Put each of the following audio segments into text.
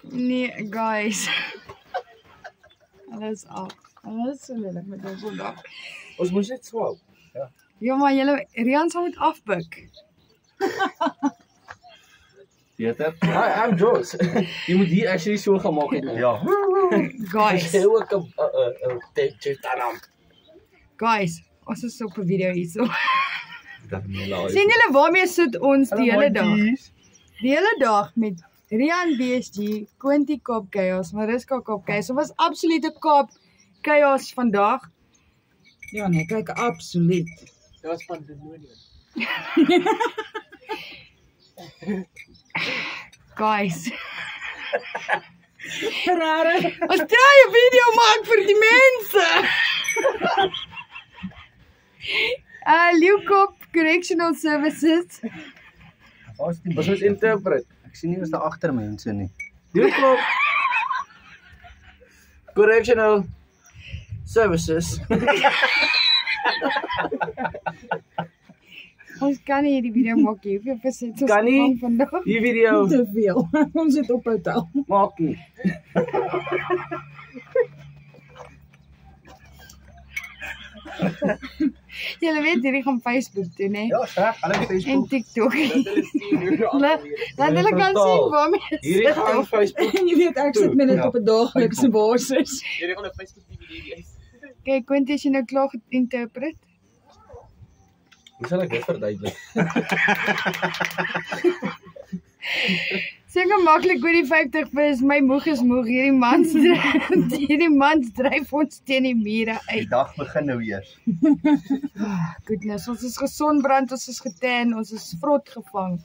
Nee, guys. Alles af. Alles so lelijk met ons vandag. Ons moes net swap. Ja. Ja, maar julle, Rian sal moet afbuk. Peter? I'm Jones. Jy moet hier actually so gemaak het. Ja. Guys, Ek ook 'n tentjie daaraan. guys, ons is op 'n video hierso. Dat nie laai. Sien julle waarmee sit ons die hele dag? Die hele dag met Rian BSG, Quinty Kaap Chaos, Mariska Kaap Chaos. Dit was absolute Kaap Chaos vandag. Ja nee, kyk absoluut. Dit was pandemonium. Guys, Rare. ons try 'n video maak vir die mense. Leeuwkop Correctional Services. Was ons interpret? Ek sien nie ons daar agter mense nie. Leeuwkop Correctional Services. Ons kan nie hierdie video maak nie. Hoeveel percent ons Kan nie. vang vandag? Die video Te veel. Ons het op hotel. maak nie. Julle weet hierdie gaan Facebook toe, né? Ja, reg, hulle En Facebook. TikTok. Laat hulle kan sien waarmee Hierdie sit gaan op. Facebook. En jy weet ek sit met dit Ja. op 'n daaglikse basis. Hierdie gaan 'n Facebook DVD is. Kyk, Quinty, as jy nou klaar geïnterpret. Hoe sal ek dit verduidelik? Seker maklik oor die 50 is my moeg is moeg. Hierdie mans dryf ons teen die mure Die uit. dag begin nou eers. Goodness, ons is gesonbrand, ons is getan, ons is vrot gevang.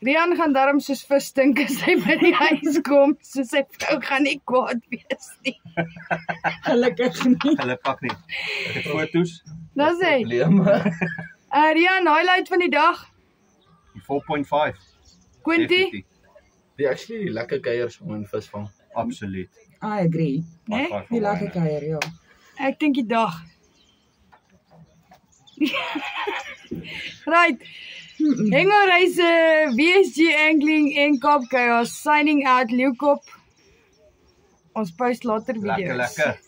Rian gaan daarom soos vis stink as hy by die huis kom. So sy vrou gaan nie kwaad wees nie. Gelukkig nie. Hulle pak nie. Ek het foto's. Dis hy. Probleme. Rian, highlight van die dag. Die 4.5. Quinty. Definitief. Die actually lekker kuiers van 'n visvang. Absoluut. I agree. Né? Die lekker kuier, ja. Ek dink die dag. Right. Hengelreise, VSG Angling en Kaap Chaos signing out Leeuwkop. Ons post later video's. Lekker.